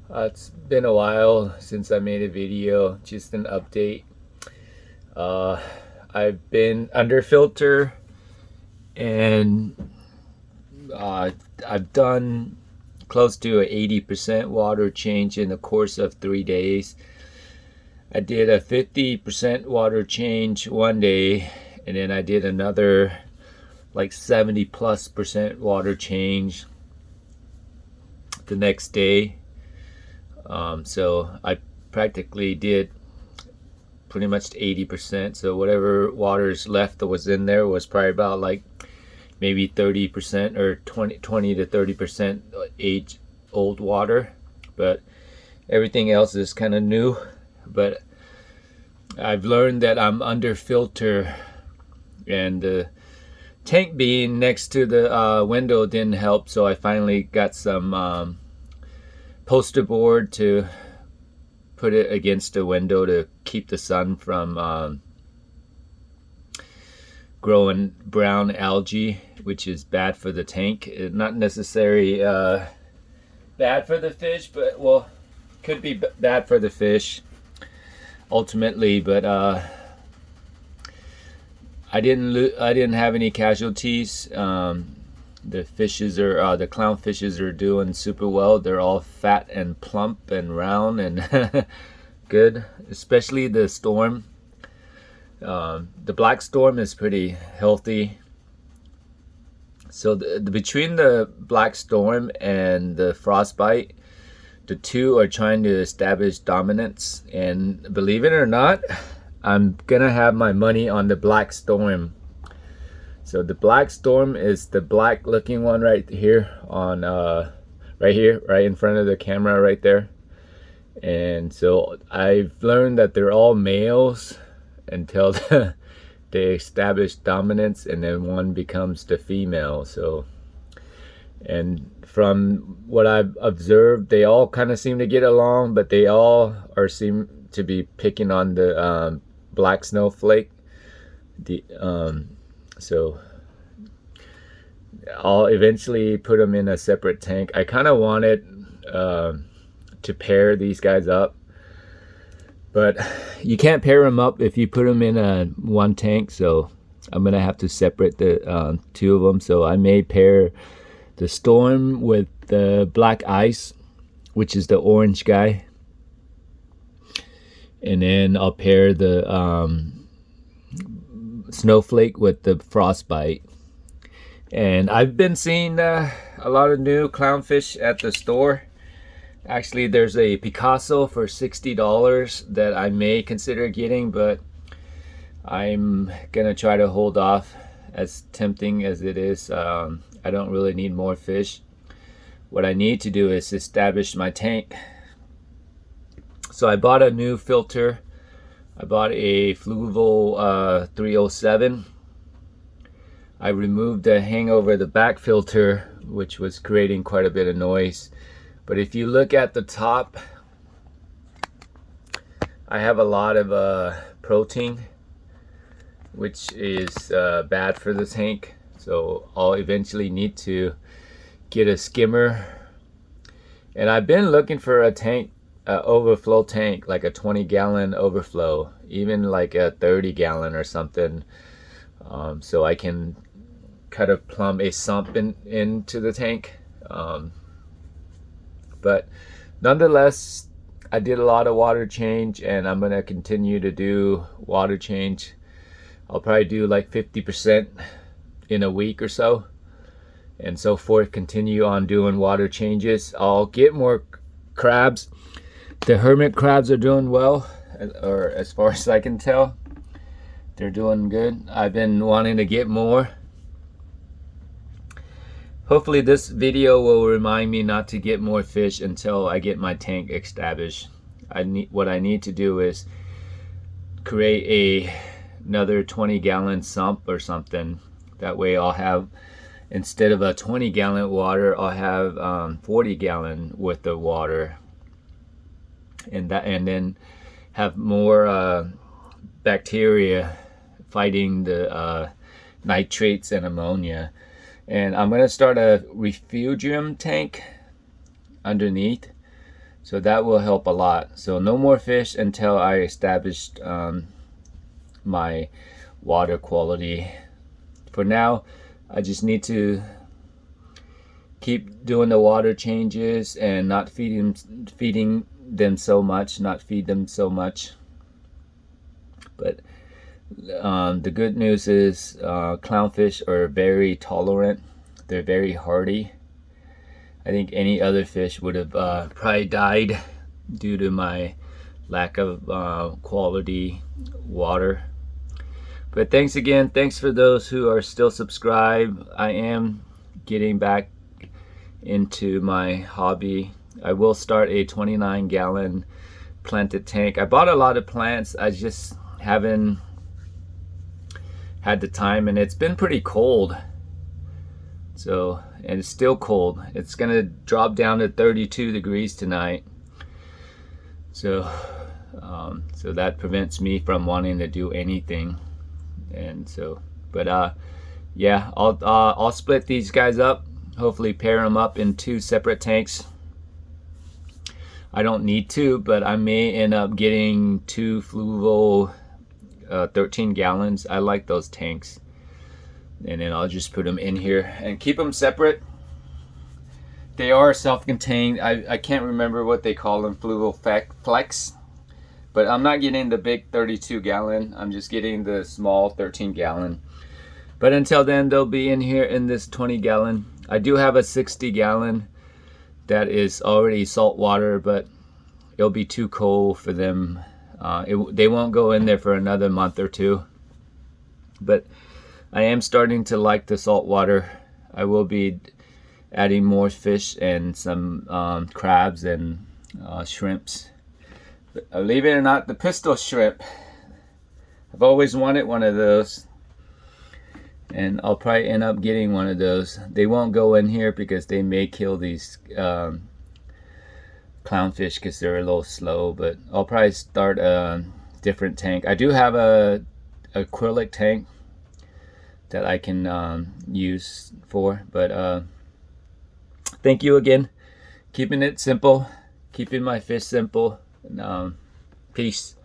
It's been a while since I made a video, just an update. Uh, I've been under filter and uh, I've done close to a 80% water change in the course of 3 days. I did a 50% water change one day, and then I did another like 70+% water change the next day. So I practically did pretty much 80%. So whatever water is left that was in there was probably about like maybe 30% or 20 to 30% age old water. But everything else is kind of new. But I've learned that I'm under filter, and the tank being next to the window didn't help. So I finally got some poster board to put it against the window to keep the sun from growing brown algae, which is bad for the tank. Not necessarily bad for the fish, but well, could be bad for the fish ultimately. But I didn't have any casualties. The fishes are the clownfishes are doing super well. They're all fat and plump and round and good, especially the storm. The black storm is pretty healthy. So between the black storm and the frostbite, the two are trying to establish dominance. And believe it or not, I'm gonna have my money on the black storm. So the black storm is the black looking one right here on right here, right in front of the camera right there. And so I've learned that they're all males until they establish dominance, and then one becomes the female. So, and from what I've observed, they all kind of seem to get along, but they all seem to be picking on the black snowflake. So I'll eventually put them in a separate tank. I kind of wanted to pair these guys up, but you can't pair them up if you put them in one tank. So I'm gonna have to separate the two of them. So I may pair the storm with the black ice, which is the orange guy, and then I'll pair the snowflake with the frostbite. And I've been seeing a lot of new clownfish at the store. Actually, there's a Picasso for $60 that I may consider getting, but I'm gonna try to hold off, as tempting as it is. I don't really need more fish. What I need to do is establish my tank. So I bought a new filter. I bought a Fluval 307. I removed the hangover, the back filter, which was creating quite a bit of noise. But if you look at the top, I have a lot of protein, which is bad for the tank. So I'll eventually need to get a skimmer. And I've been looking for a tank, overflow tank, like a 20-gallon overflow, even like a 30-gallon or something, so I can kind of plumb a sump into the tank. But nonetheless, I did a lot of water change, and I'm gonna continue to do water change. I'll probably do like 50% in a week or so, and so forth. Continue on doing water changes. I'll get more crabs. The hermit crabs are doing well, or as far as I can tell, they're doing good. I've been wanting to get more. Hopefully this video will remind me not to get more fish until I get my tank established. What I need to do is create another 20-gallon sump or something. That way I'll have, instead of a 20-gallon water, I'll have 40-gallon worth of water, and then have more bacteria fighting the nitrates and ammonia. And I'm gonna start a refugium tank underneath. So that will help a lot. So no more fish until I established my water quality. For now, I just need to keep doing the water changes and not feeding them so much, not feed them so much. But the good news is clownfish are very tolerant. They're very hardy. I think any other fish would have probably died due to my lack of quality water. But thanks again. Thanks for those who are still subscribed. I am getting back into my hobby. I will start a 29-gallon planted tank. I bought a lot of plants. I just haven't had the time, and it's been pretty cold. So, and it's still cold. It's gonna drop down to 32 degrees tonight. So so that prevents me from wanting to do anything. And so, but yeah, I'll split these guys up, hopefully pair them up in 2 separate tanks. I don't need to, but I may end up getting 2 Fluval 13 gallons. I like those tanks. And then I'll just put them in here and keep them separate. They are self-contained. I can't remember what they call them, Fluval Flex. But I'm not getting the big 32 gallon. I'm just getting the small 13 gallon. But until then, they'll be in here in this 20 gallon. I do have a 60 gallon that is already salt water, but it'll be too cold for them. They won't go in there for another month or 2. But I am starting to like the salt water. I will be adding more fish and some crabs and shrimps. But believe it or not, the pistol shrimp, I've always wanted one of those, and I'll probably end up getting one of those. They won't go in here because they may kill these clownfish because they're a little slow, but I'll probably start a different tank. I do have a acrylic tank that I can use for, but thank you again. Keeping it simple, keeping my fish simple. Peace.